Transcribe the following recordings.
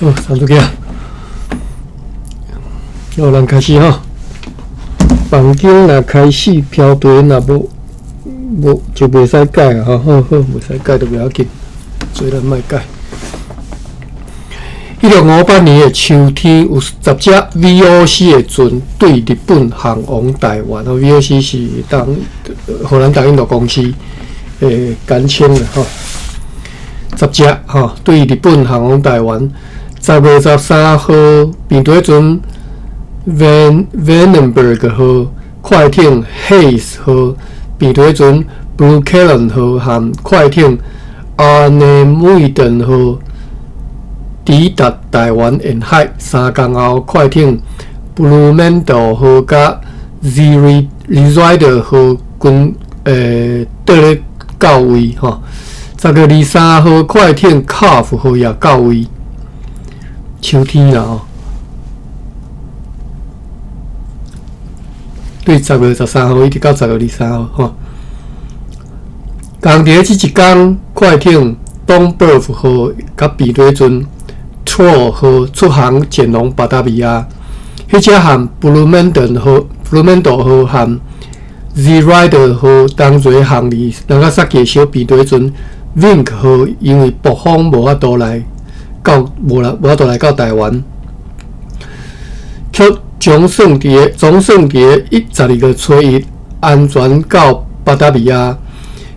好，上出去啊！好，咱开始哈。房间若开始飘队，若无就袂使改啊！好，袂使改就袂要紧，做咱莫改。1658年的秋天，有10只 VOC 的船对日本航往台湾。VOC 是荷兰大印度公司简称的哈。10只哈对日本航往台湾。10月13号，面对船 Vandenberg 号、快艇 Hayes 号、面对船 Buchanan 号和快艇 Arnemuiden 号。抵达台湾沿海3天后，快艇 Blumendo 号甲 Zerider 号均倒咧到位吼。10月23号，快艇 Calf 号也到位。秋天啦吼，对10月13号一直到10月23号吼。同伫即一天，快艇 Donberg 号甲比对船 Troll 号出航前往巴达比亚，迄只和 Blumendo 号和 Zerider 号同齐航离两个煞个小比对船 Vink 号因为暴风无法度来到台湾，却总算伫12月初1安全到巴达比亚。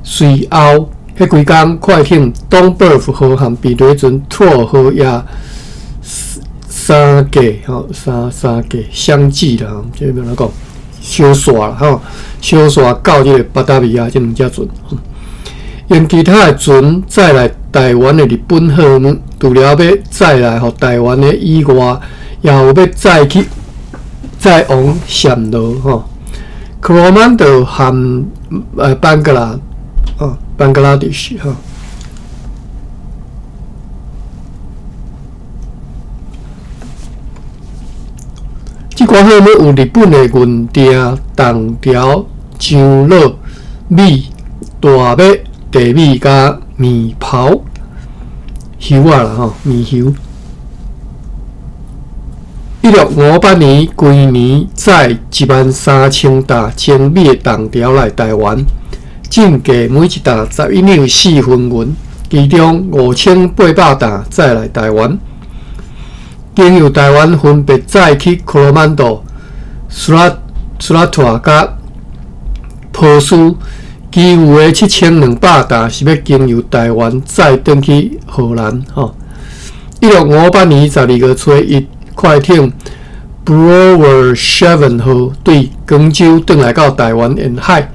随后迄几天，快艇 Donberg 号和比对船 Troll 号也三架相继啦，即个讲小线啦吼，小线到即个巴达比亚即2只船。用其他的船载来台湾的日本号呢，除了要载来互台湾的以外，也有要载往暹罗吼。Coromandel 和班格拉地区哈。即款号码有日本的运艇、东条、上乐、米、大马、地米甲面泡油啊啦吼，面油。1658年，规年载13000打精米的东条来台湾。进价每一担11两4分银，其中5800担载来台湾，经由台湾分别载去科罗曼多、苏拉托甲波斯，其余的7200担是要经由台湾载转去荷兰。1658年12月初1，快艇 Brewer Seven 号对广州转来到台湾沿海。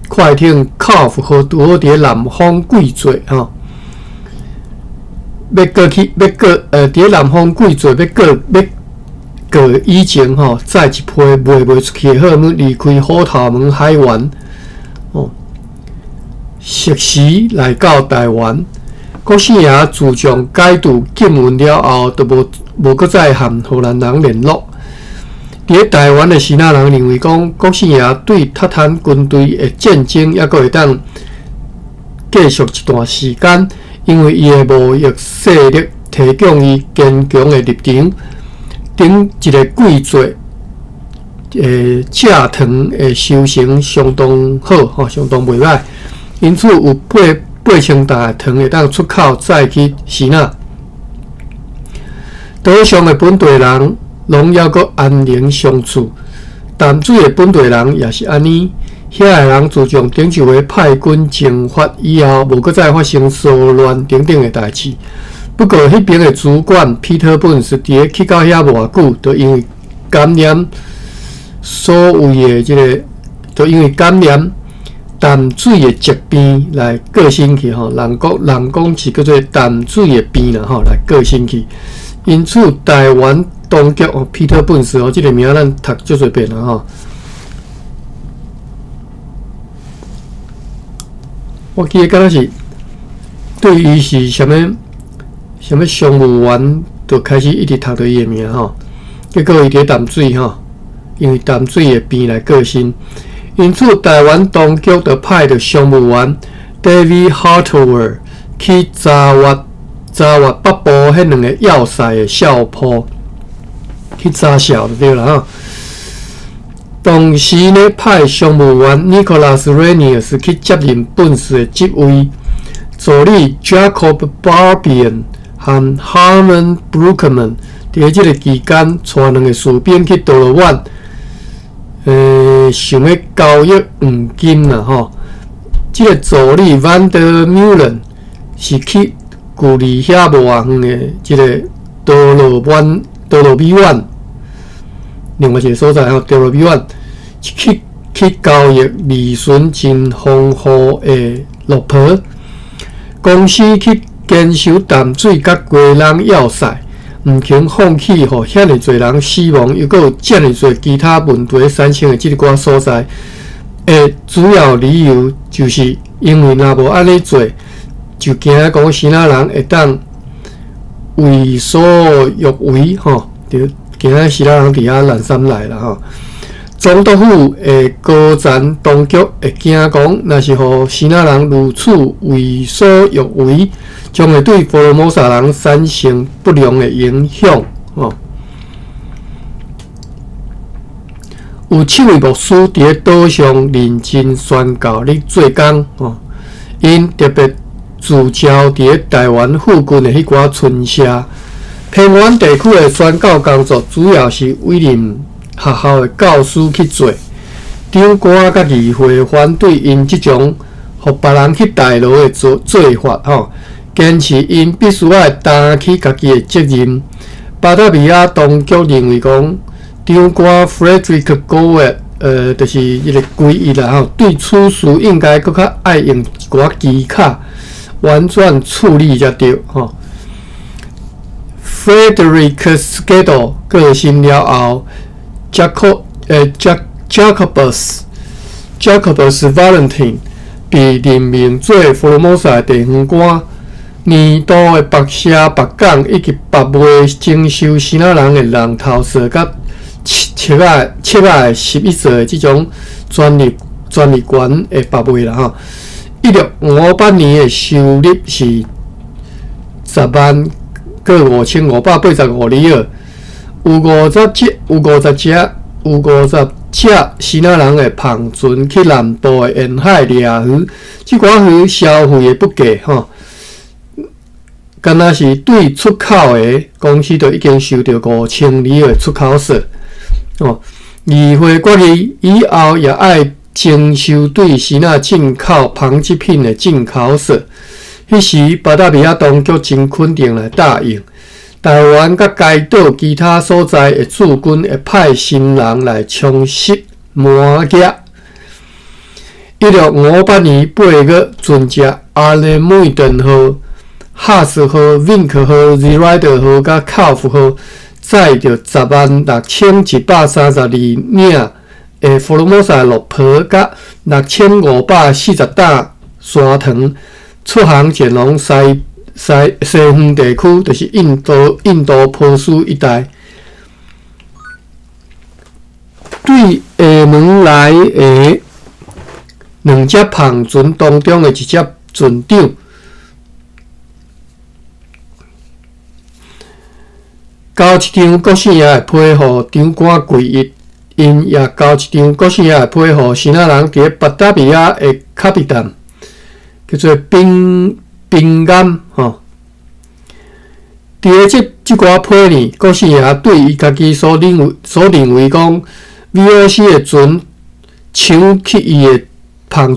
快艇 Calf 号拄好伫南方贵座吼，伫南方贵座要过以前吼，载一批卖袂出去的货物离开虎头门海湾适时来到台湾。国姓爷自从解除禁运了后，就无搁再和荷兰人联络。伫台湾的希腊人认为讲，国姓爷对塔坦军队的战争还阁会当继续一段时间，因为伊的贸易势力提供伊坚强的立场。顶一个贵族蔗糖的收成相当好，相当袂歹，因此有8000担的糖会当出口载去希腊。岛上的本地人拢还阁安宁相处，淡水的本地人也是安尼。遐个人自从顶一回派军征发以后，无阁再发生骚乱等等的代志。不过，迄边的主管皮特本是伫去到遐偌久，就因为感染所谓的就因为感染淡水的疾病来过身去吼。人讲是叫做淡水的病啦吼，来过身去。因此，台湾当局皮特本斯即个名咱读足侪遍啦吼。我记得敢若是对于是啥物商务员，就开始一直读到伊的名吼。结果伊伫淡水吼，因为淡水的病来过身，因此台湾当局就派着商务员 David Hartower 去查阅查阅北部迄两个要塞的校坡去查哨就对了哈。同时呢，派商务员 Nicholas Renius 去接任本市的职位，助理 Jacob Barbian 和 Harmon Brookman 伫即个期间，带两个士兵去多罗湾，想要交易黄金啦吼。即个助理 Vander Mullen 是去距离遐无远的即个多罗比湾，另外一个所在吼，多罗比湾去交易利润真丰富的落坡。公司去坚守淡水甲鸡人要塞，毋肯放弃，互遐尼侪人死亡，又有遮尼侪其他问题产生的即个所在。主要理由就是因为若无安尼做，就惊讲希腊人会当为所欲为吼，就惊希腊人伫遐滥杀来啦吼。总督府的高层当局会惊讲，若是互希腊人如此为所欲为，将会对佛罗摩萨人产生不良的影响吼。有7位牧师伫岛上认真宣教咧做工吼，因特别聚焦伫台湾附近的迄寡村社，偏远地区的宣教工作主要是委任学校的教师去做。长官甲议会反对因即种互别人去代劳的做法吼，坚持因必须要担起家己的责任。巴达比亚当局认为讲，长官 Frederick Gower 就是一个规议啦吼，对此事应该搁较爱用一寡技巧婉转处理才对吼。Frederick Skidel 过身了后，Jacobus Valentine 被任命做佛罗摩萨地方官。年度的白社、白港以及白卖征收希腊人的人头税，甲切仔11岁的即种专利权的白卖啦吼。1658年的收入是10万个5585里尔，有50只希腊人的篷船去南部的沿海掠鱼，即寡鱼消费的不价吼。敢若是对出口的公司，就已经收到5000里的出口税。议会决议以后也爱征收对希腊进口纺织品的进口税。迄时，巴达比亚当局真肯定来答应。台湾甲该岛其他所在的驻军会派新人来充实满甲。1658年8月，船只阿雷梅顿号、哈斯号、Vink 号、Zerider 号甲考夫号载着106132领的佛罗摩萨落坡甲6540担山糖，出航前往西方地区，就是印度波斯一带。对厦门来的2只篷船当中的1只船长，交一张国姓也会配合长官贵义，因也交一张国姓也会配合希腊人伫巴达比亚的卡比坦，叫做宾安吼。伫即寡批呢，国姓也对伊家己所认为讲 VOC 的船抢去伊的篷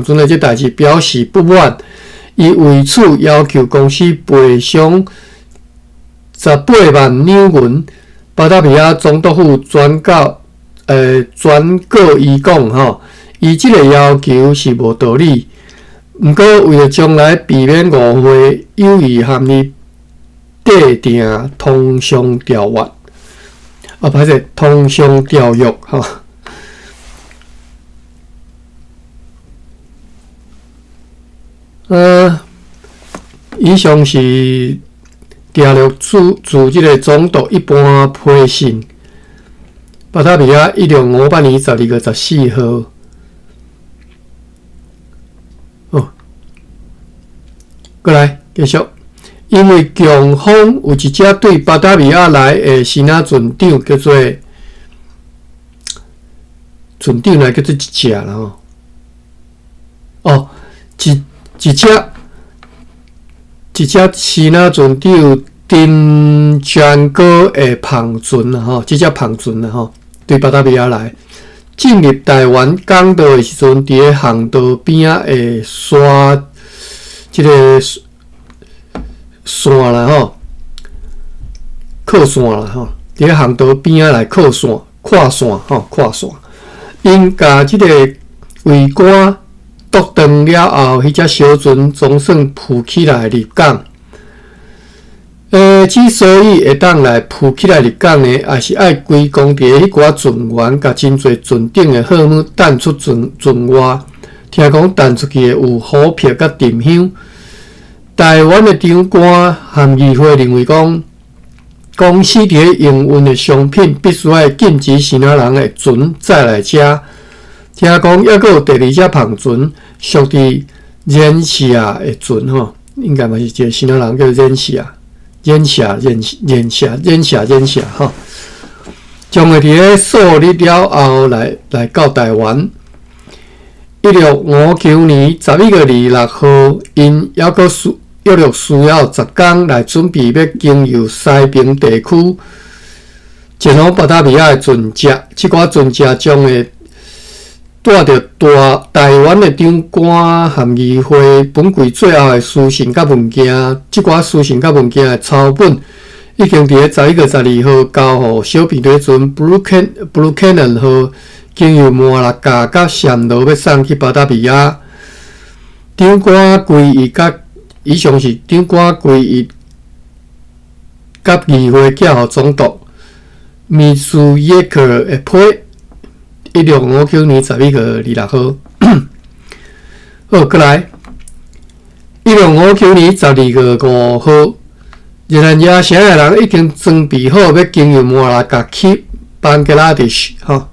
船的即代志表示不满，伊为此要求公司赔偿18万纽元。巴达比亚总督府转告伊讲吼，伊即个要求是无道理。毋过为了将来避免误会，有意含伊制定通商条约，歹势通商条约吼。以上是定录自即个总督一般批信，巴达比亚1658年12月14号。过来继续。因为强风有一只对巴达维亚来的新仔船长叫做船长来叫做一只啦吼。哦，一只新仔船长丁全哥的胖船啦吼，这只胖船啦吼，对巴达维亚来进入台湾港岛的时阵，伫咧航道边仔的沙，即个线啦吼，靠线啦吼，伫咧航道边仔来靠线、跨线吼、跨线。因甲即个桅杆夺断了后，迄只小船总算浮起来入港。之所以会当来浮起来入港呢，也是爱归功伫迄寡船员甲真侪船顶的货物弹出船外。听讲弹出去的有虎皮甲沉香。台湾的长官和议会认为讲，公司伫咧营运的商品必须要禁止新仔人的船再来遮。听讲还佫有第二只胖船，属伫忍西亚的船吼，应该嘛是一个新仔人叫忍西亚吼，将会伫咧数日了后来到台湾。1659年11月26号，因还佫需要10天来准备要经由西平地区前往巴达维亚的船只，即寡船只将会带着台湾的长官和议会本柜最后的书信甲物件，即寡书信甲物件的抄本已经伫咧11月12号交予小平底船 Buchanan 号，经由马拉加甲暹罗要送去巴达维亚。长官规议甲以上是长官规议甲议会寄予总督米苏耶克的批。1659年11月26号。好，过来。1659年12月5号，越南亚城的人已经装备好要经由马拉加去班加拉地区，吼，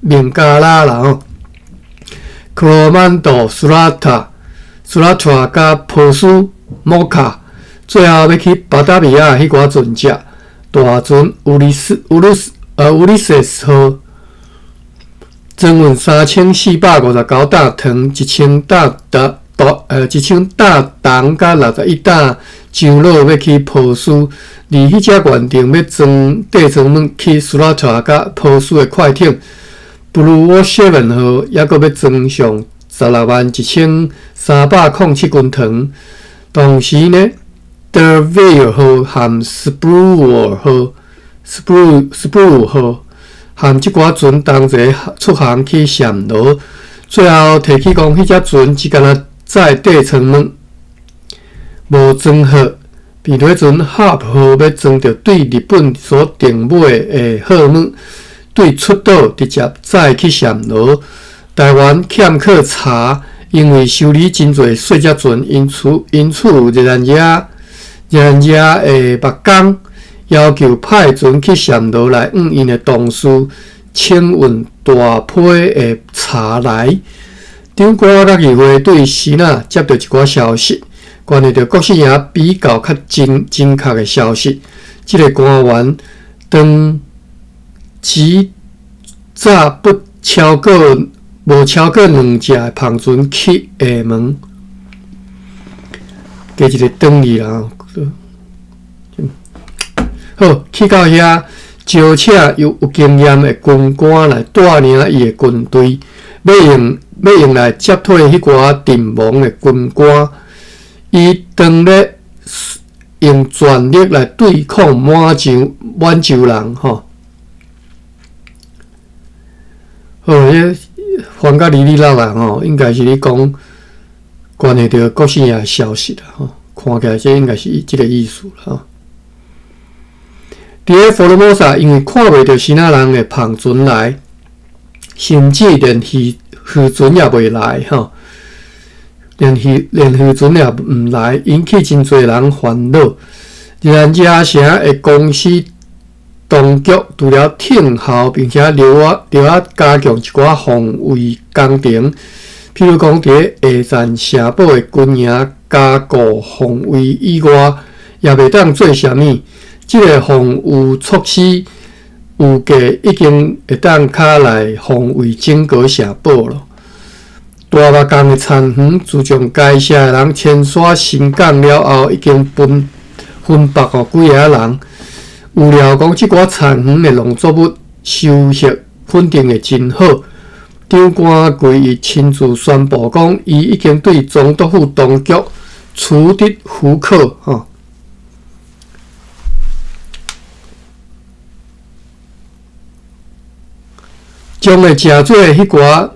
孟加拉啦吼。克罗曼多、苏拉塔甲波斯、摩卡，最后要去巴达维亚迄寡船只，大船乌利塞斯号。增运3459大藤、1000大重甲61大上落要去波斯，而迄只原定要装地装去苏拉塔甲波斯的快艇 Blue Ocean 号，还佫要装上161307斤糖。同时呢 ，Derville 号和 Spruce 号。和即寡船同齐出航去暹罗，最后提起讲，迄只船只敢若载地层物，无装好。比如船Harp号要装着对日本所订买的货物，对出岛直接载去暹罗。台湾欠缺茶，因为修理真侪细只船，因此越南的目工。要求派船去暹罗来因的同事请运大批的茶来。长官甲议会对时仔接到一寡消息，关于着国姓爷比较较精确的消息。即个官员当时早无超过2只的胖船去厦门，加一个等于啦。好，去到遐，招请有经验的军官来带领伊的军队，要用来接替迄寡阵亡的军官。伊当咧用全力来对抗满洲人吼。好，迄翻甲哩啦啦吼，应该是咧讲关系到国姓爷消息啦吼，看起来这应该是即个意思啦吼。伫咧佛罗摩萨，因为看袂到新仔人的胖船来，甚至连渔船也袂来吼，连渔船也毋来，引起真侪人烦恼。越南亚城的公司当局除了听候，并且留加强一寡防卫工程，譬如讲伫咧下站城堡的军营加固防卫以外，也袂当做啥物。即个防御措施有价已经会当卡来防卫整个社堡咯。大目江的田园，自从该社的人迁徙新港了后，已经分拨几个人。有料讲，即寡田园的农作物收获稳定的真好。长官规伊亲自宣布讲，伊已经对总督府当局处理符克吼。将会诚做迄寡，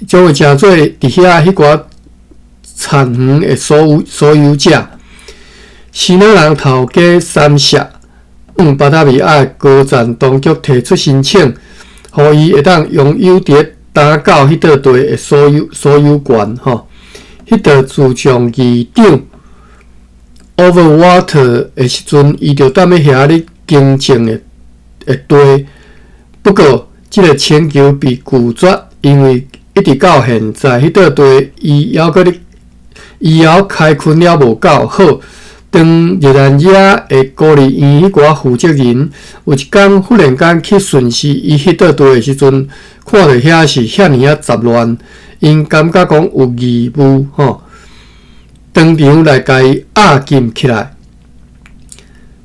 将会诚做伫遐迄寡田园的所有者。西南人头家三社巴达维亚高赞当局提出申请，互伊会当拥有伫打到迄块地的所有权吼。迄块自从议长 Overwater 的时阵，伊就踮咧遐咧经营的地。不过，即个请求被拒绝，因为一直到现在，迄块地伊还开垦了无够好。当日兰野会鼓励因迄寡负责人，有一天忽然间去巡视伊迄块地的时阵，看到遐是遐尔杂乱，因感觉讲有义务吼，当场来甲伊压禁起来。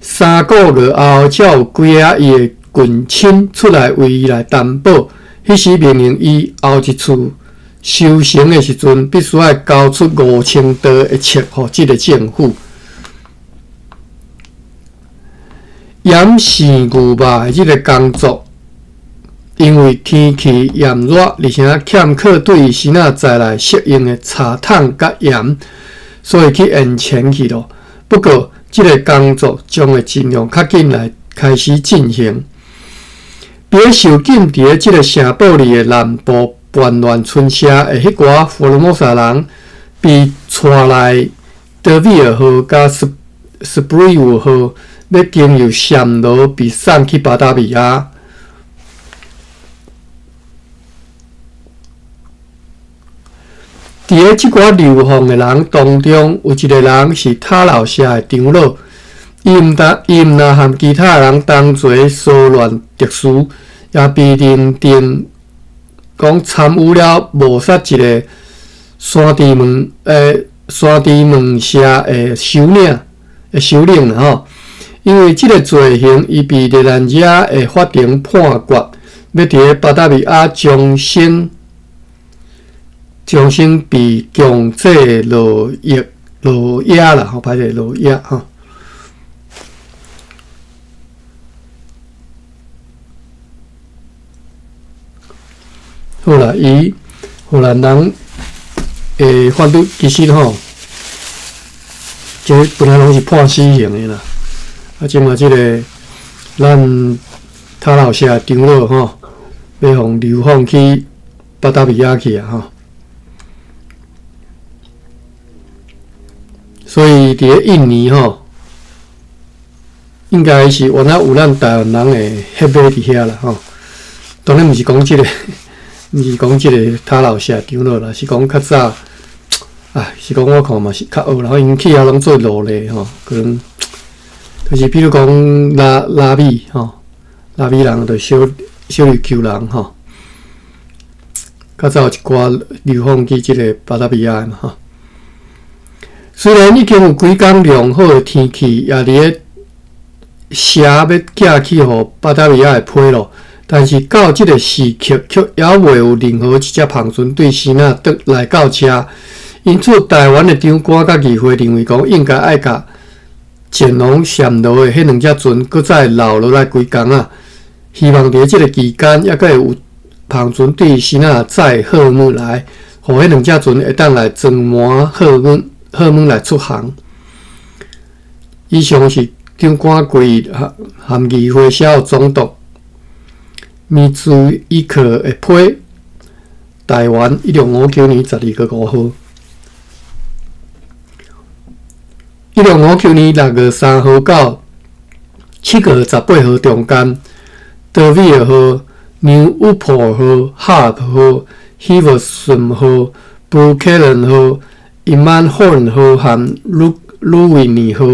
3个月后，才有几个伊的近亲出来为伊来担保，迄时命令伊后一次收成的时阵，必须要交出5000刀的册互即个政府。盐是牛肉的即个工作，因为天气炎热，而且欠缺对新仔载来适应的茶桶甲盐，所以去延前去咯。不过，即个工作将会尽量较紧来开始进行。别受禁伫咧即个城堡里的南部叛乱村社的迄寡福尔摩沙人，被带来德维尔号甲斯普瑞伍号，要经由暹罗被送去巴达维亚。伫咧即寡流放的人当中，有一个人是塔老社的长老。伊毋若和其他人同齐骚乱特殊，也被认定讲参与了谋杀一个山地门社的首领吼。因为即个罪行，伊被日兰野的法庭判决，要伫咧巴达维亚终身被强制劳役啦，吼，歹势劳役吼。好啦，伊荷兰人诶法律其实吼，这本来拢是判死刑的啦。啊，即嘛即个咱塔老社长老吼，要互流放去巴达维亚去啊吼。所以伫咧印尼吼，应该是原来有咱台湾人诶血脉伫遐啦吼。当然毋是讲即个。毋是讲即个塔老社长老啦，是讲较早，是讲我看嘛是较学，然后因去遐拢做奴隶吼，可能就是比如讲拉美吼，拉美人就小琉球人吼，较早有一寡流放去即个巴达维亚嘛吼。虽然已经有几工良好的天气，也伫咧车要寄去互巴达维亚的批咯。但是到即个时刻，却也未有任何一只航船对西那得来到车。因此，台湾的长官甲议会认为讲，应该爱甲前往暹罗的迄两只船，搁再留落来几工啊。希望伫即个期间，也会有航船对西那载货物来，互迄两只船会当来装满货物来出航。以上是长官规议含议会写予总督。米兹伊克的批，台湾1659年12月5号，1659年6月3号到7月18号中间，德维尔号、纽乌珀号、哈普号、希沃森号、布克伦号、伊曼霍伦号和卢维尼号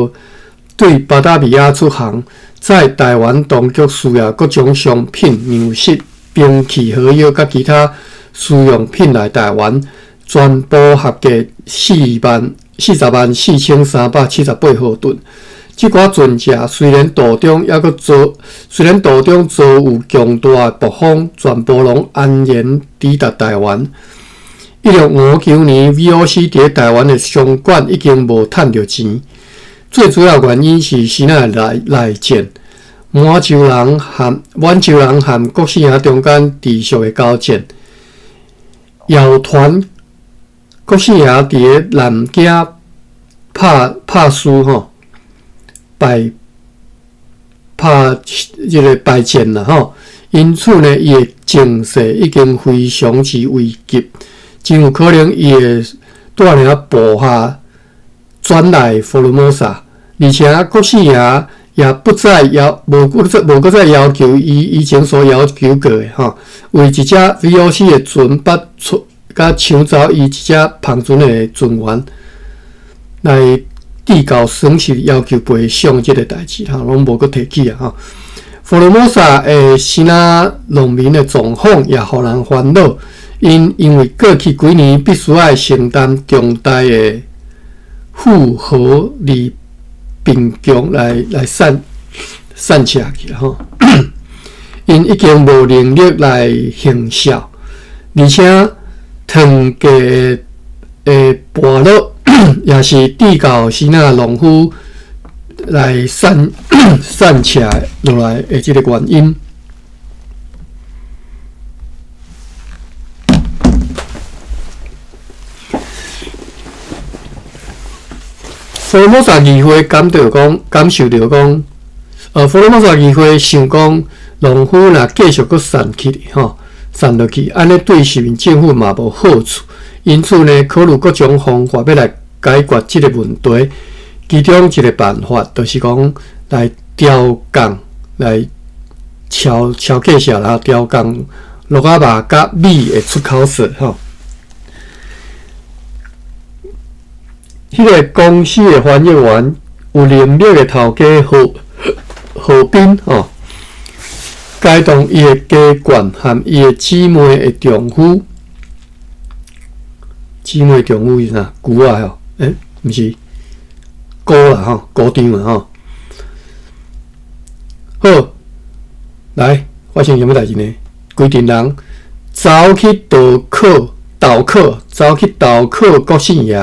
对巴达米亚出航，在台湾当局需要各种商品、粮食、兵器、火药甲其他需用品来台湾，全部合计404378号吨。即寡船只虽然途中遭有强大暴风，全部拢安然抵达台湾。1659年 ，VOC 伫台湾的商馆已经无趁到钱，最主要原因是先内战，满洲人和国姓爷中间持续的交战，谣传国姓爷伫南京拍输吼。败战啦吼，因此呢，伊的情势已经非常之危急，真有可能伊会带领部下转来福尔摩沙，而且国姓爷也无搁再要求伊以前所要求过的吼，为一只 VOC 的船甲抢走伊一只庞船的船员来。递交省市要求赔偿这个代志，拢无搁提起啊！哈，福尔摩沙的西那农民的状况也互人烦恼，因为过去几年必须要承担重大的负荷力并强来散扯去哈，因已经无能力来行销，而且汤价的剥落。也是递到西那农夫来散起来落来的这个原因。福尔摩沙议会感受到讲，福尔摩沙议会想讲，农夫若继续搁散落去，安尼对市民政府嘛无好处。因此呢，考虑各种方法要来解决这个问题。其中一个办法就是讲来调降，来超价下来调降鹿仔肉甲米的出口税吼。迄个公司的翻译员有能力的头家何斌吼，改动伊的家眷和伊的姊妹的丈夫。姊妹丈夫是啥？姑仔吼？毋是姑啦吼，姑丈啦吼。好，来发生什么代志呢？规定人走去倒扣国姓爷，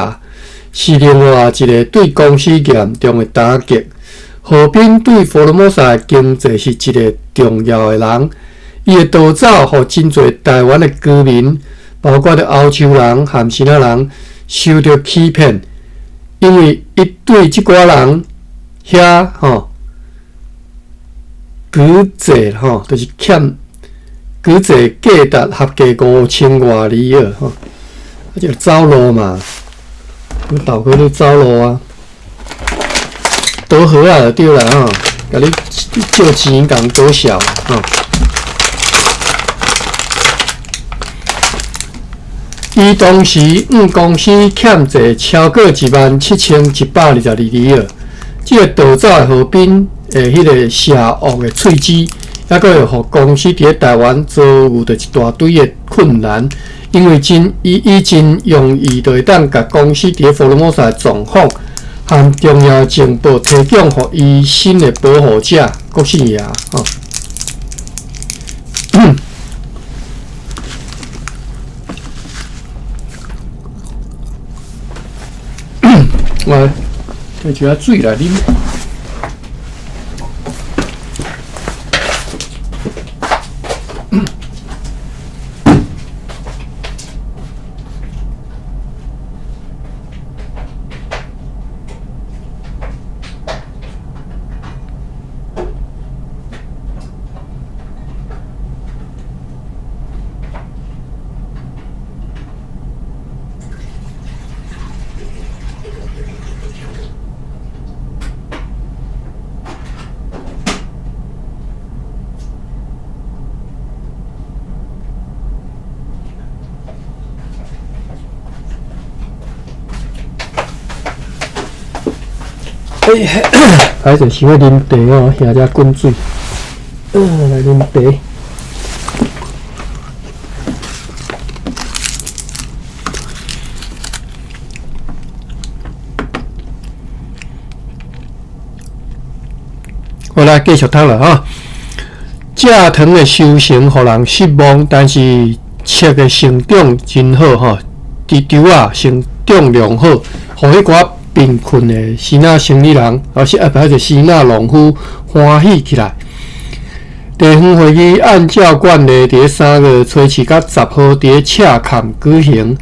是另外一个对公司严重的打击。何斌对福尔摩沙的经济是一个重要的人，伊的逃走，互真侪台湾的居民。包括了欧洲人和其他人受到欺骗，因为伊对即寡人遐举债就是欠举债价值合计5000多里尔吼，就走路嘛，你倒去你走路啊，倒河啊就对啦吼，甲你借钱共倒小吼。伊当时公司欠债超过17122里尔，这个逃走的河滨迄个邪恶的喙齿，还佫会互公司伫台湾遭遇着一大堆的困难，因为伊真容易就会当甲公司伫福尔摩沙的状况和重要的情报提供互伊新的保护者国姓爷吼。我摕一下水来啉。还是想要啉茶哦，遐只滚水。来啉茶。我来继续读了哈。蔗糖的收成互人失望，但是切的成长真好哈。地球啊，成长良好，互迄寡贫困的西那生意人，还是西那农夫欢喜起来。地方会议按照惯例，伫3月初7甲10号伫赤坎举行。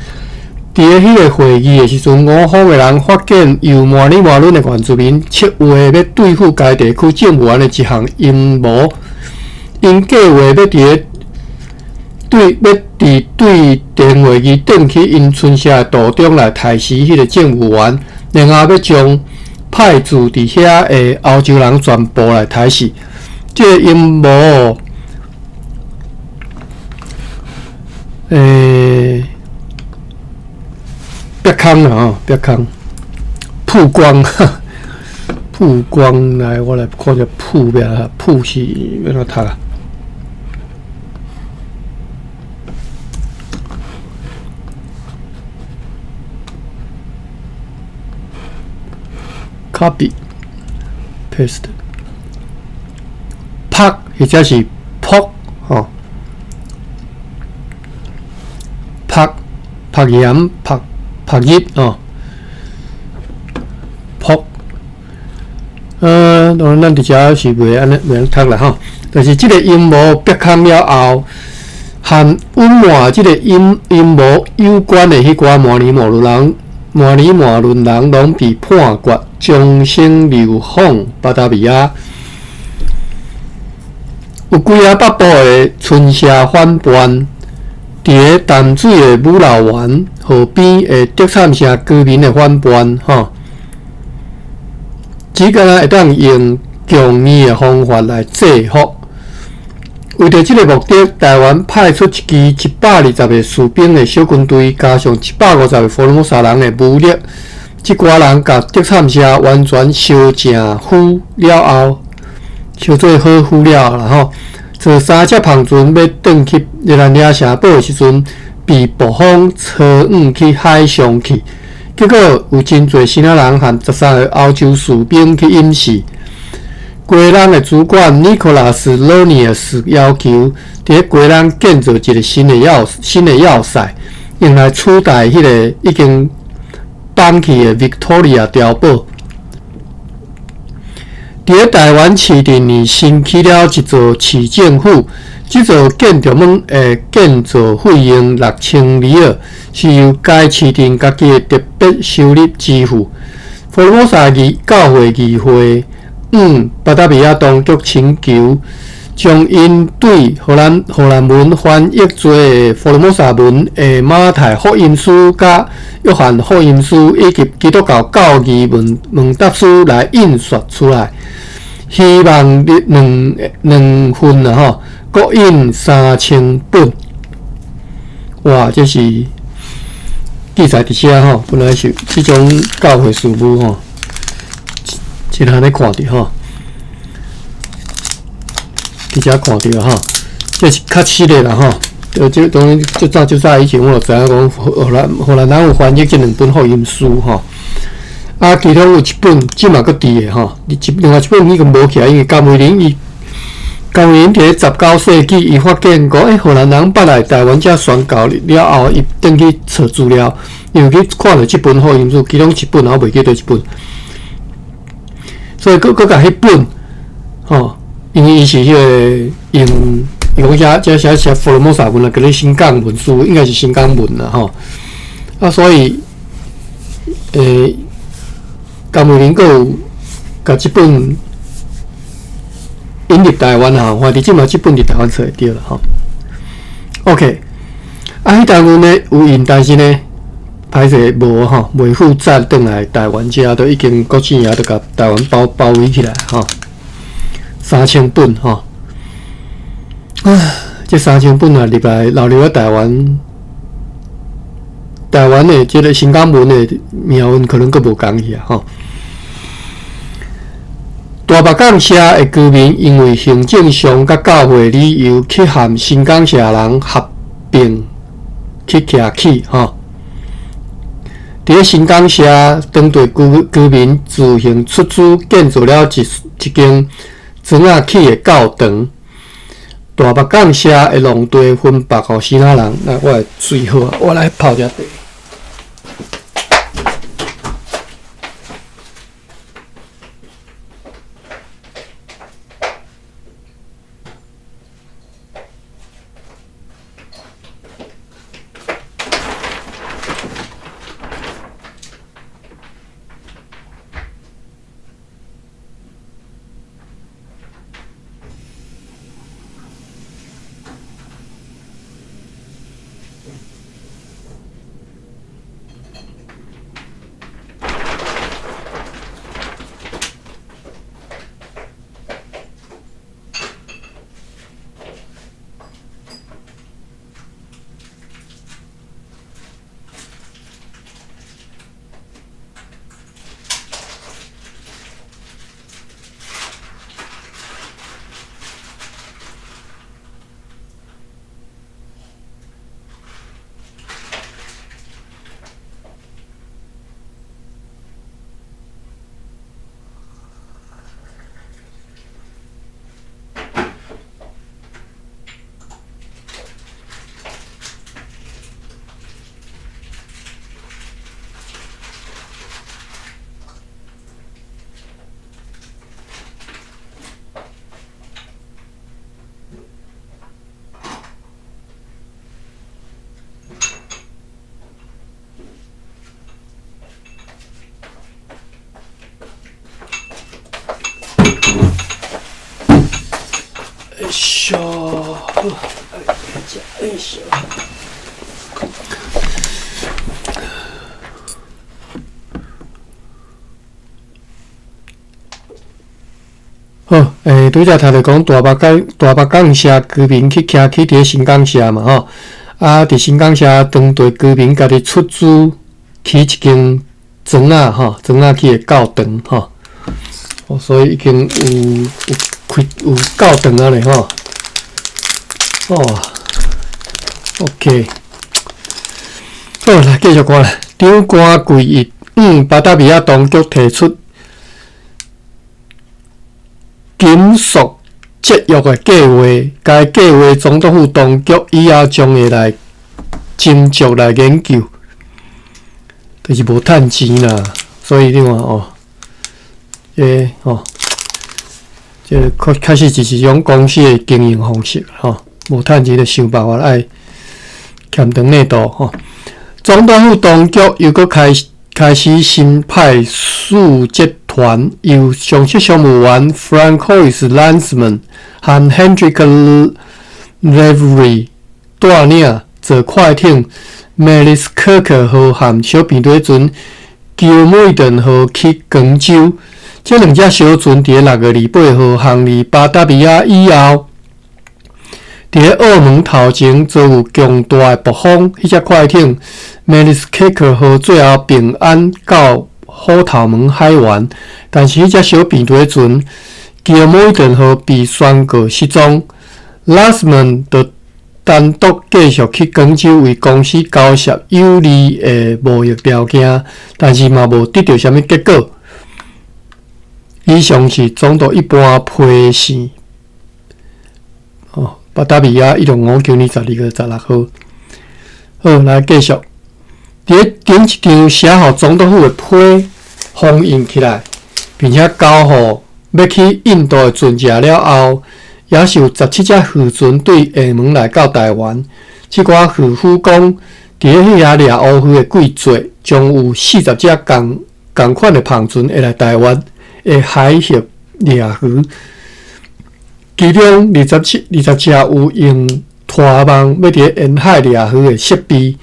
伫迄个会议的时阵，5方的人发现由麻里麻轮的原住民策划要对付该地区政府的一项阴谋，因计划要伫对电话机转去因村社的道中来杀死迄个政府员，然后要将派驻伫遐的欧洲人全部来杀死。这个阴谋，别空啊，别空，曝光，曝光来，我来看下曝别啊，曝是要哪读啊？ copy paste 拍或者是扑吼，拍盐拍热哦，扑当然咱伫遮是袂安读啦吼，但是即个阴谋别看了后，和温麻即个阴谋有关的迄寡麻里麻伦人拢被判决终身流放巴达比亚。有几啊北部的村社反叛，伫淡水的武老园河边的德产社居民的反叛，只敢会当用强硬的方法来制服。为着这个目的，台湾派出一支120个士兵的小军队，加上150个福尔摩沙人的武力，这寡人甲德产社完全烧正腐了后，烧做好腐了啦吼。坐3只胖船要转去热兰遮城堡的时阵，被暴风吹远去海上去，结果有真侪新仔人和13个欧洲士兵去淹死。归人的主管尼古拉斯·罗尼尔斯要求，伫归人建造一个新的要塞，用来取代迄个已经放弃的 Victoria 碉堡。伫台湾市顶呢，新起了一座市政府，这座建筑物的建造费用$6000，是由该市顶家己的特别收入支付。福尔摩沙教会议会。巴达比亚当局请求将因对荷兰文翻译做福尔摩沙文的马太福音书、甲约翰福音书以及基督教教义问答书来印刷出来，希望两份啊吼，各印3000本。哇，这是记载伫遮吼，本来是这种教会事务吼。其他咧看着吼，伫遮看着吼，这是较实的啦吼。这当然就早以前我就知影讲，荷兰人有翻译这2本福音书吼。啊，其中有一本即嘛佫伫诶吼，另外一本已经无起来，因为甘伟林伫19世纪伊发现讲，荷兰人捌来台湾遮宣教了后，伊转去找资料，因为去看了即本福音书，其中一本，然后袂记倒一本。所以佮甲迄本，因为伊是迄个用写福尔摩沙文啊，佮你新港文书，应该是新港文啦吼。啊，所以甘伟林佮有甲即本引入台湾啊，反正即嘛即本伫台湾找会着啦吼。OK， 啊，迄当阵呢有印，但是呢。歹势无吼，袂负责转来台湾遮，都已经国际也都甲台湾包围起来吼，3000本吼。这3000本啊入来留伫台湾的这个新港文的命运可能佫无共去啊吼。大北港社的居民因为行政上甲教会理由去和新港社人合并去徛起吼。伫咧新港社当地居民自行出资建造了一间砖仔起的教堂。大北港社的农地分别互其他人，来我来水好啊，我来泡只茶。好，拄则头着讲大北港社居民去徛起伫新港社嘛吼，啊，伫新港社当地居民家己出资起一间砖仔吼，砖仔起的教堂吼，哦，所以已经有教堂啊咧吼，哦 ，OK， 好，来继续看啦，长官贵一巴达比亚当局提出紧速节约的计划，该计划总督府当局以后将会来斟酌来研究，就是无趁钱啦。所以你看哦，这开始就是种公司的经营方式吼，无趁钱就想办法来欠长内度吼。总督府当局又搁开始新派数节团，由上级商务员 Francois Lanzmann 和 Hendrik Levery 带领坐快艇 Melis Kirker 号和小便队船 Gilmuiden 号去广州。这两只小船伫6月28号航离巴达比亚以后，伫澳门头前遭有强大的暴风，迄只快艇 Melis Kirker 号最后平安到虎头门海湾，但是迄只小便队船 Gilmuiden 号被宣告失踪。Lanzmann 就单独继续去广州为公司交涉有利的贸易条件，但是嘛无得到什么结果。以上是总督一般批示。哦，巴达比亚165年12月16号。好，来继续。伫顶一张写好总督府的批封印起来，并且交互要去印度的船只了后，也是有17只渔船对厦门来到台湾。即寡渔夫讲，伫迄遐掠乌鱼的季节，将有40只同款的篷船会来台湾的海峡掠鱼，其中20只有用拖网要伫沿海掠鱼的设备。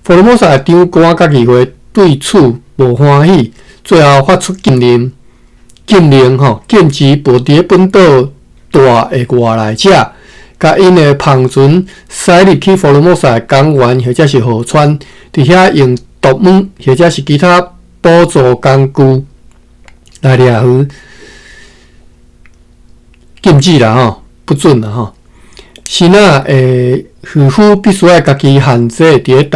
福尔摩沙的长官甲议会对此无欢喜，最后发出禁令，禁止捕伫本岛大的外来者，甲因的篷船驶入去福尔摩沙的港湾或者是河川，伫遐用独木或者是其他辅助工具来掠鱼。禁止啦吼，不准啦吼。先渔夫必须要家己限制伫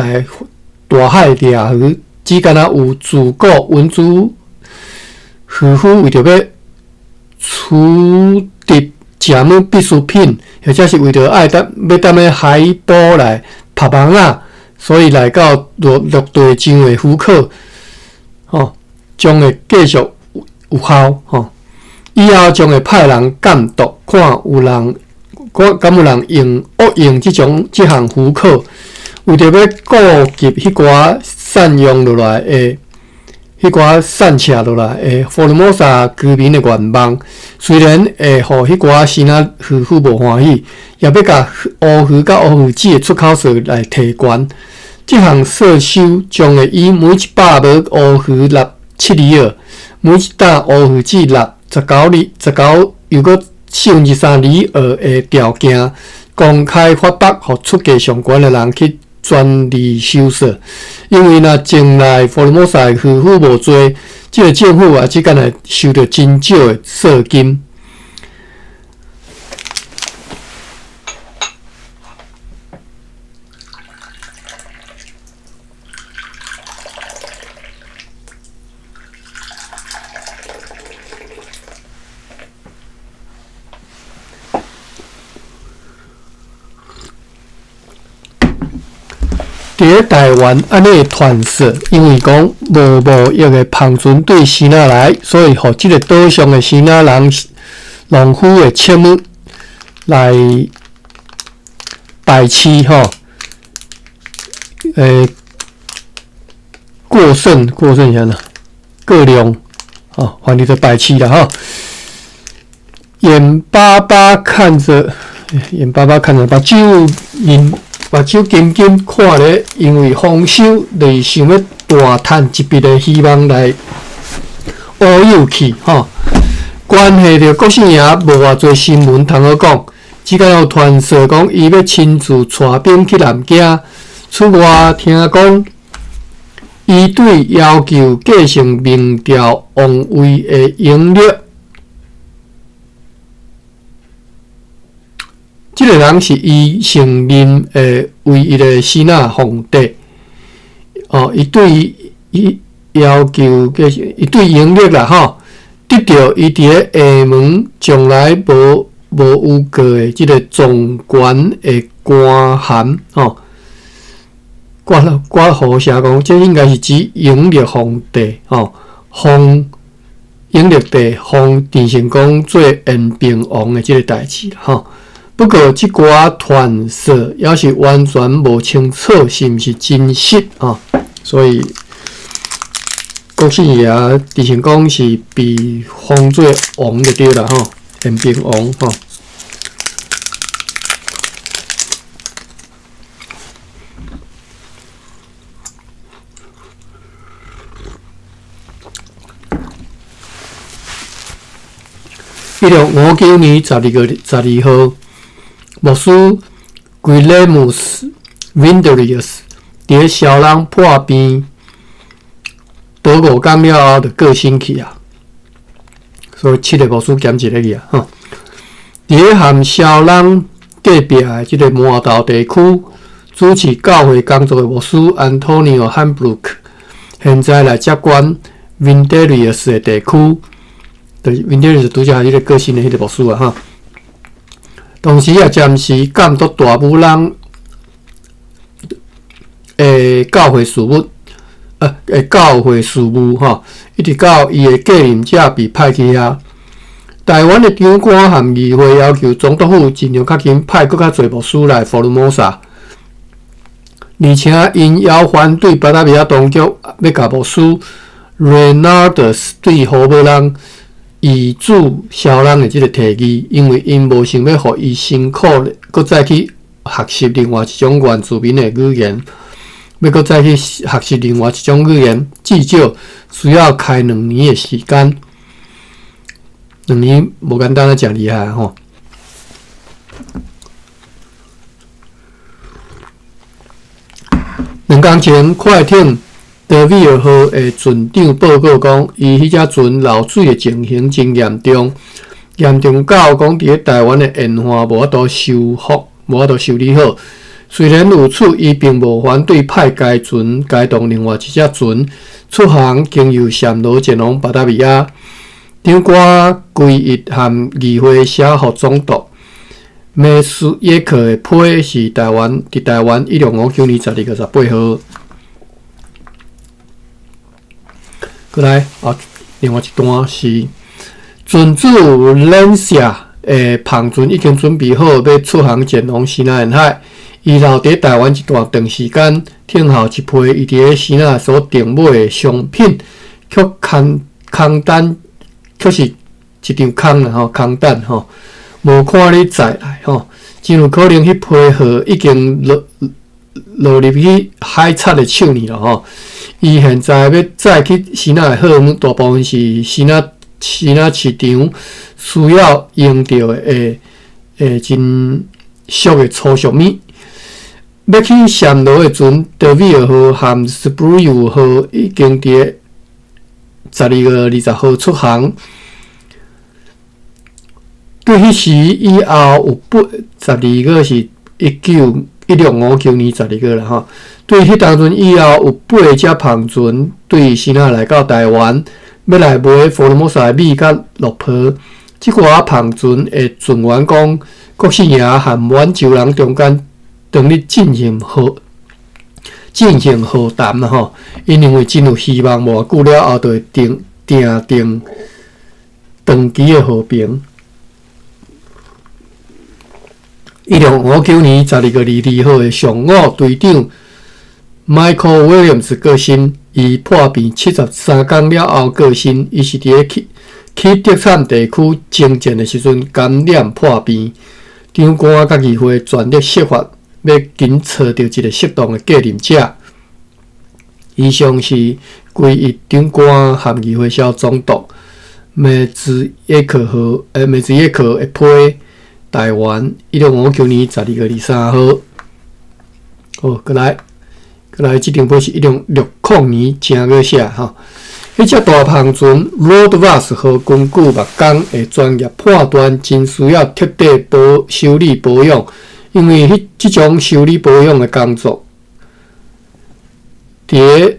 大海掠鱼，只敢若有自古文主渔夫为着要取得食物必需品，或者是为着要踮咧海岛来拍网仔，所以来到陆地上的渔客，将会继续有效以后将会派人监督，看有人用恶用这项渔客，为着要顾及迄寡散用落来的。迄寡散撤落来诶，福尔摩沙居民的愿望，虽然会互迄寡新仔渔夫无欢喜，也要甲乌鱼甲乌鱼子的出口税来提悬。这项税收将会以每100尾乌鱼纳7里尔，每一担乌鱼子纳19又搁3%里尔的条件，公开发放，互出价上悬的人去专利收税。因为若境内福尔摩沙渔夫无多，即个政府只敢会收到真少的税金。伫台湾安尼团设，因为讲无益的芳船对新仔来，所以互即个岛上的新仔人农夫的切物来排斥过剩啥呢？过量反正就排斥啦眼巴巴看着，目睭紧紧看咧，因为丰收就是想要大赚一笔的希望来乌有去关系着郭姓爷无偌侪新闻通好讲，只敢有传说讲伊要亲自带兵去南京。此外，听讲伊对要求继承明朝王位的英烈。这个人是伊承认的唯一的新仔皇帝。伊对伊要求伊对英烈啦得到伊伫咧厦门从来无有过的即个总管的官函我好写讲，这应该是指英烈皇帝封英烈帝封郑成功做延平王的即个代志不过，即寡传说也是完全无清楚是毋是真实所以郭姓爷郑成功是被封做王就对啦延平王1659年12号。牧师 Guillermus Windelius 伫小人破病得5天了后就过身去所以7个牧师减一个去伫咧和小人隔壁的即个麻豆地区主持教会工作的牧师 Antonio Hanbrook 现在来接管 Windelius 的地区，就是 Windelius 拄则迄个过身的迄个牧师同时也暂时监督大武人教会事务，一直到伊的继任者被派去遐。台湾的长官和议会要求总督府尽量较紧派更较侪牧师来福尔摩沙，而且因要反对巴达维亚当局要甲牧师 Reynardus 对荷兰人遗嘱小人的即个提议，因为因无想要互伊辛苦搁再去学习另外一种原住民的语言，要搁再去学习另外一种语言，至少需要开2年的时间。2年无简单真厉害2天前，快艇德维尔号的船长报告讲，伊迄只船漏水的情形真严重，严重到讲伫咧台湾的烟花无法度修复，无法度修理好。虽然如此，伊并无反对派该船开动另外一只船出航，经由暹罗前往巴达维亚。长官规日和议会写互总督。梅斯耶克的批是伫台湾1659年12月18号。过来另外一段是船主冷下的篷船已经准备好要出航前往西南沿海。伊留伫台湾一段长时间，听候一批伊伫咧西南所订买的商品，却是一张空啦吼，空单吼，无看你载来吼，真有可能迄批货已经落入去海贼的手里了吼。伊现在要载去西南的货物，大部分是西南市场需要用到的真俗的粗俗物。要去暹罗的船德维尔号和斯普鲁尤号已经伫12月20号出航。对迄时以后有12月是1659年12月啦吼。对迄当阵以后有8只篷船对西南来到台湾，要来买福尔摩沙米甲洛婆。即寡篷船的船员讲，郭姓爷和满洲人中间当日进行和谈啦吼，因认为真有希望，无久了后就会订长期的和平。1659年12月22号的上午，队长 Michael Williams 过身，伊破病73天了后过身。伊是伫咧去德产地区征战的时阵感染破病。长官甲议会全力设法，要紧找到一个适当的继任者。以上是规日长官和议会小总督梅兹耶克的批。台湾1659年12月23号。好，过来，这张批是1660年正月写哈。迄只大篷船 Roadwas 号根据木工的专业判断，真需要彻底修理保养，因为即种修理保养的工作，伫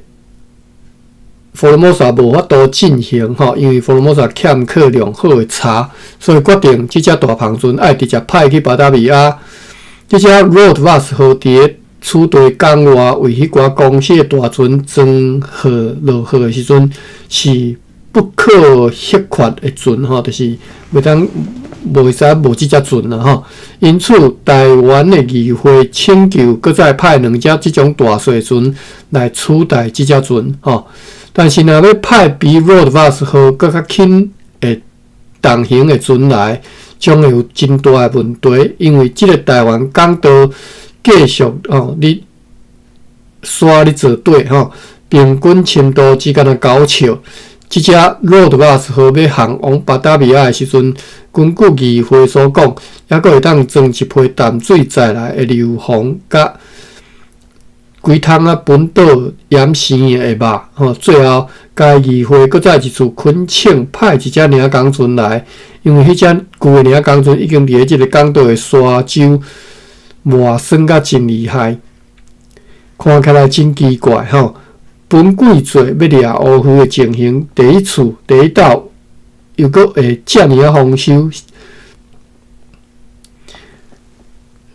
福尔摩沙无法度进行吼，因为福尔摩沙欠缺良好的茶，所以决定即只大篷船爱直接派去巴达维亚。即只 Roadwas 号伫咧处地港外为迄寡公司的大船装货落货的时阵，是不可或缺的船吼，就是袂使无即只船啦吼。因此，台湾的议会请求搁再派2只即种大水船来取代即只船吼。但是，若要派比 Roadwas 号搁较轻的重型的船来，将会有真大的问题，因为即个台湾港道继续你做对吼，平均深度只敢若9尺。即只 Roadwas 号要航往巴达维亚的时阵，根据议会所讲，还佫会当装一批淡水载来的硫磺甲规桶本岛盐生的肉吼。最后，该议会佫再一次恳请派一只领港船来，因为迄只旧的领港船已经伫咧即个港岛的沙洲磨损甲真厉害，看起来真奇怪吼。本季节要掠乌鱼的情形，第一道又佫会遮尔丰收，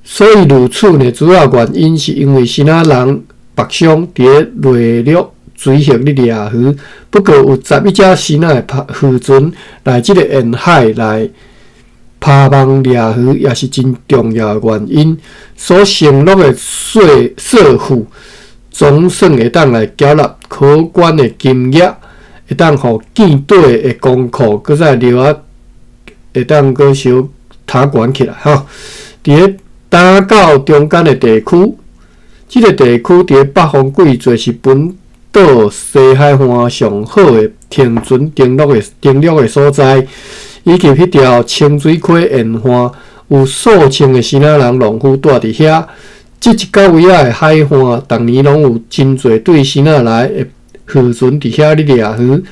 所以如此呢，主要原因是因为新仔人北上伫咧内陆水域咧掠鱼，不过有11只新仔的渔船来即个沿海来拍网掠鱼，也是真重要的原因。所承诺的税负，总算会当来缴纳可观的金额，会当互舰队的功课，搁再留啊，会当搁小抬悬起来吼。伫咧打到中间的地区，即个地区伫咧北方季节是本岛西海岸上好的停船登陆的所在，以及迄条清水溪沿岸有数千的新仔人农夫住伫遐。即一到位仔的海岸，逐年拢有真侪对新仔来的渔船伫遐咧掠鱼。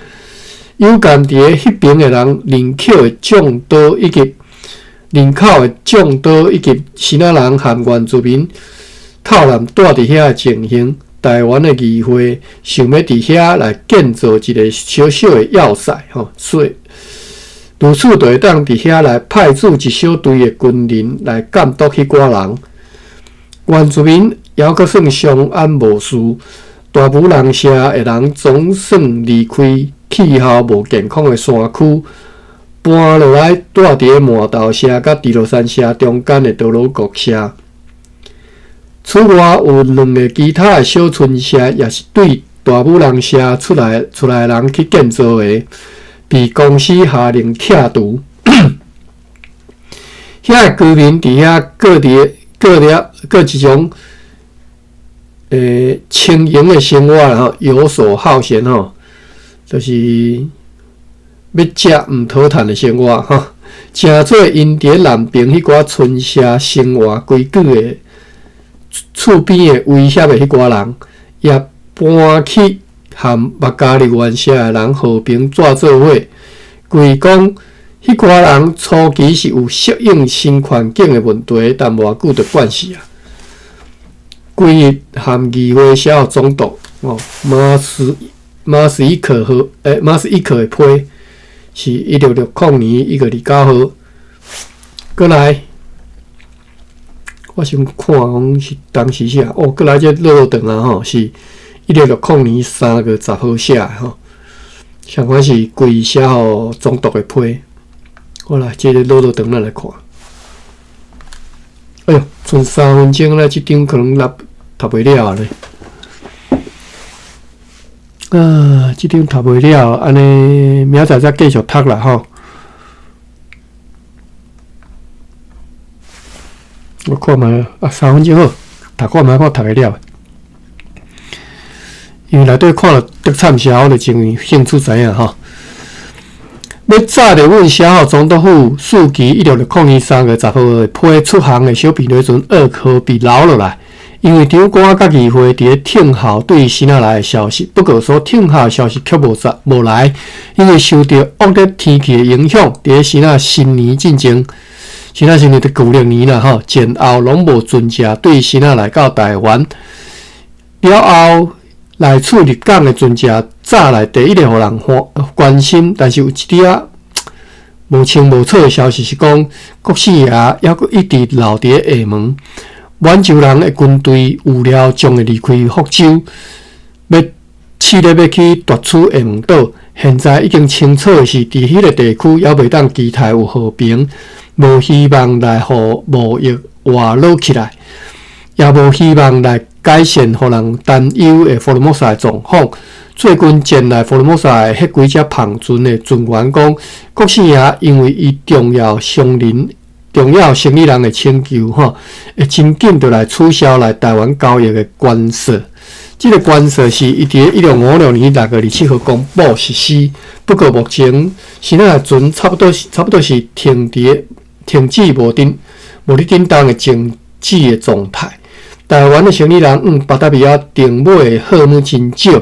有干伫迄边的人人口的众多以及新仔人和原住民套人住伫遐的情形，台湾的议会想要伫遐来建造一个小小的要塞，所以如此就会当伫遐来派驻一小队的军人来监督迄寡人。原住民犹阁算相安无事，大武人社的人总算离开气候无健康的山区，搬落来住伫麻豆社甲地罗山社中间的德鲁国社。此外，有2个其他的小村社，也是对大武人社出来的人去建造的，被公司下令拆除。遐居民伫遐各一种轻盈的生活游手好闲就是要食毋讨趁的生活诚做因伫南边迄寡村社生活规矩的厝边的威胁的迄寡人，也搬去和目加入原社的人和平纸做伙。规讲迄寡人初期是有适应新环境的问题，但偌久就惯死啊。规日和议会小学总督马斯伊克的批是1660年1月29号。过来，我先看讲是当时写过来这落长啊是1660年3月10号写的相关是规小学总督的批。好啦，这个落长咱来看。哎呦，剩3分钟了，这张可能读袂了咧。这张读袂了，安尼明仔再继续读啦吼。我看卖3分钟好，读看卖看读会了。因为内底看了德参社，我就真有兴趣知影吼。要早着阮社校总督府四期1660年3月10号的批出航的小平雷船2颗被留落来，因为长官甲议会伫咧听候对新仔来的消息，不过所听候的消息却无来，因为受到恶劣天气的影响，伫咧新仔新年进前，新仔新年伫旧历年啦前后拢无船只对新仔来到台湾，了后来处入港的船只早来第一个互人关心，但是有一点无清无楚的消息是讲，国四爷还阁一直留伫咧厦门。满洲人的军队有了将会离开福州，试咧要去夺取厦门岛。现在已经清楚的是，伫迄个地区还袂当期待有和平，无希望来互贸易活络起来，也无希望来改善互人担忧的福尔摩沙的状况。最近前来福尔摩沙的迄几只旁船的船员讲，国四爷因为伊重要生意人的请求会真紧就来取消来台湾交易的关税。这个关税是伊伫1656年6月27号公布实施，不过目前新仔船差不多是停止无咧叮当的静止的状态。台湾的生意人巴达比亚订买的货物真少，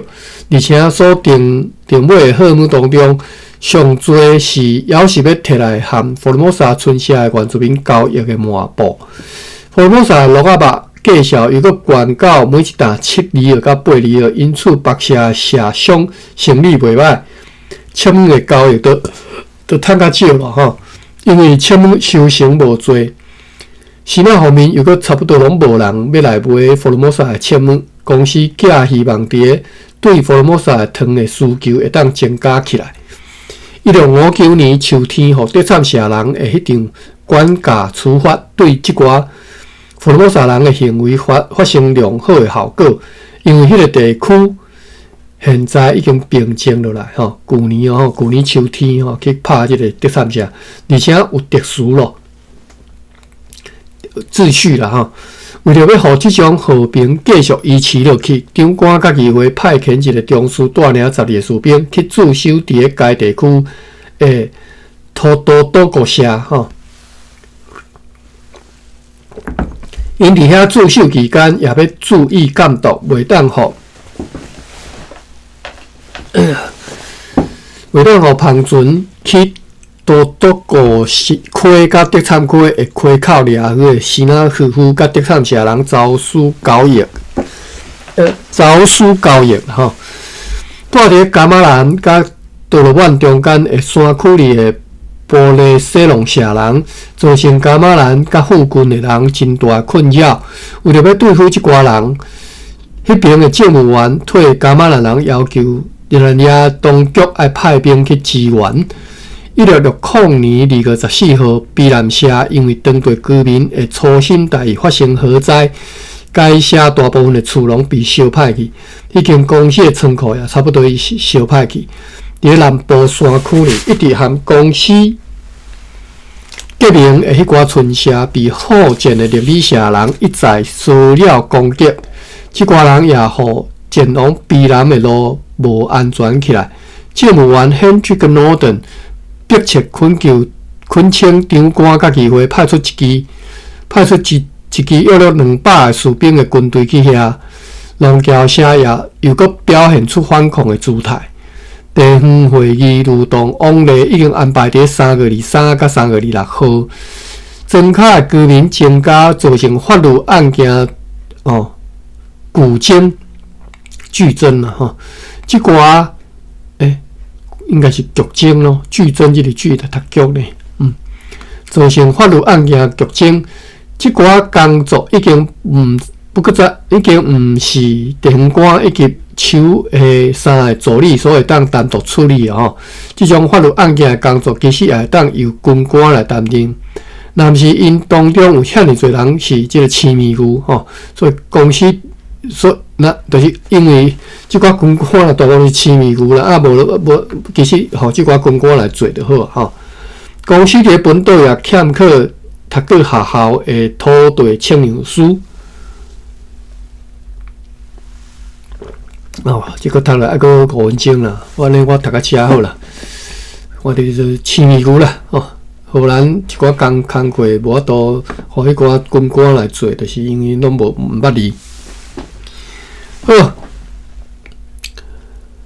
而且所订买的货物当中，上侪是也是要摕来和福尔摩沙村社的原住民交易的抹布。福尔摩沙的鹿仔肉介绍，又阁悬到每一担7里到8里，因此北社社商生意袂歹，签约的交易都趁较少了因为签约收成无多。新仔方面又阁差不多拢无人要来买福尔摩沙的签约，公司假希望伫对福尔摩沙的糖的需求会当增加起来。1659年秋天，德参社人的迄场管价处罚，对即寡福尔摩沙人的行为发生良好的效果，因为迄个地区现在已经平静落来旧年秋天去拍即个德参社，而且有特殊咯。秩序啦为了要互即种和平继续维持落去，长官甲议会派遣一个中士带领12个士兵去驻守伫咧该地区的土多岛国社因伫遐驻守期间，也要注意监督，袂当互为了互芳船去都督过溪甲德参区的溪口掠迄个西那夫妇甲德参社人遭输交易，吼。住伫加马兰甲多罗万中间的山区里的玻璃西隆社人，造成加马兰甲附近的人真大困扰。为了要对付即寡人，迄边的政务员替加马兰人要求日本也当局要派兵去支援。1660年2月14号，避难社因为当地居民的粗心大意发生火灾，该社大部分的厝拢被烧歹去，迄间公司的仓库也差不多烧歹去。伫南部山区里，一直和公司革命的迄寡村社被福建的日语社人一再骚扰攻击，即寡人也互前往避难的路无安全起来。政务员 Hendrik Norden 迫切恳请长官甲议会派出一支约200个士兵的军队去遐，龙桥社也又搁表现出反抗的姿态。地方会议如同往例已经安排伫3月23甲3月26号，庄卡的居民增加，造成法律案件剧增啦吼。即寡应该是剧增咯，剧增即个剧的读剧呢，造成法律案件剧增。即寡工作已经已经毋是地方官以及手下个助理所会当单独处理吼。即种法律案件的工作，其实也会当由军官来担任。若毋是因当中有遐尼侪人是即个青面牛吼，所以公司就是因为即寡军官大部分是青面牛啦，无其实吼即寡军官来做就好吼。公司伫本岛也欠缺读过学校的土地测量师。即个读了还阁5分钟啦，反正我读较车好啦。我就是青面牛啦，互咱一寡工课无法度，互迄寡军官来做，就是因为拢毋捌字。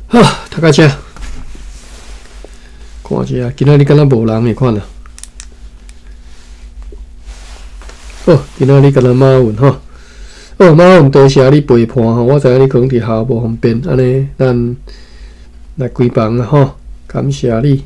好，读到遮，看一下，今仔日敢若无人的款啊。好，今仔日敢若马运吼。马运多谢你陪伴吼，我知影你可能伫校无方便，安尼咱来开房啊吼，感谢你。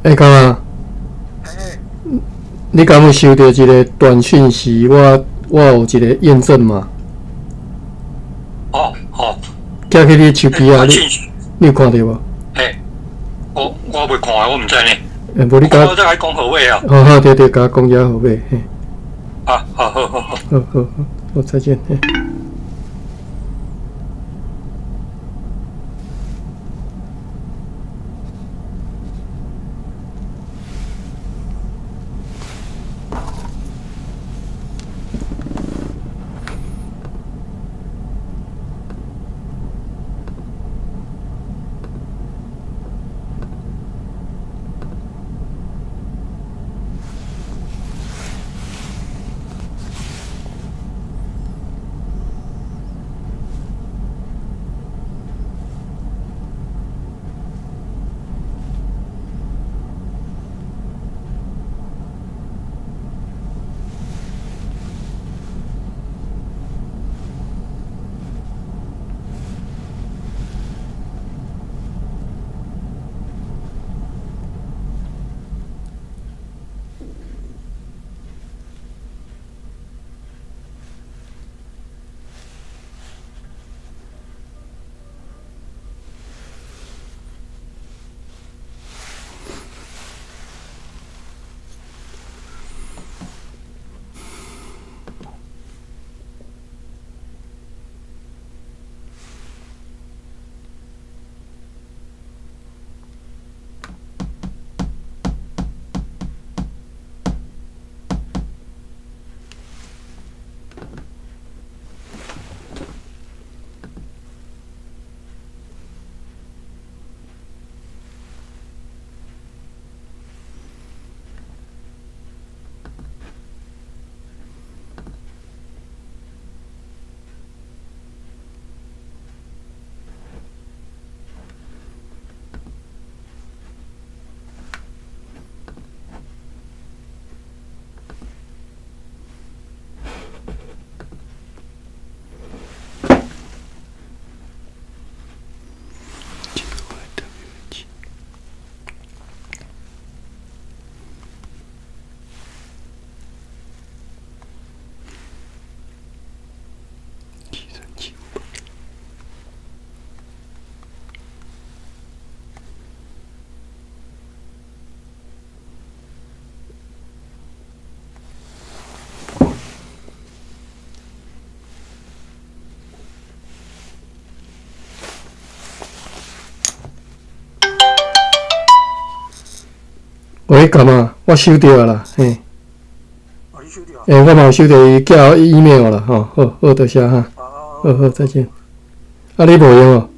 干嘛？嘿，你敢有收到一个短讯息？我有一个验证码，哦，寄去你手机啊，你有看到无？嘿，我未看，我唔知呢。无你甲我再来讲何位啊？好，对，甲我讲一下好呗。嘿，好，好，再见。嘿。喂，干嘛？我收到啦，嘿。你收到？我嘛有收到伊寄我 email 啦，吼，好，多谢哈，好，再见。啊，你无用哦。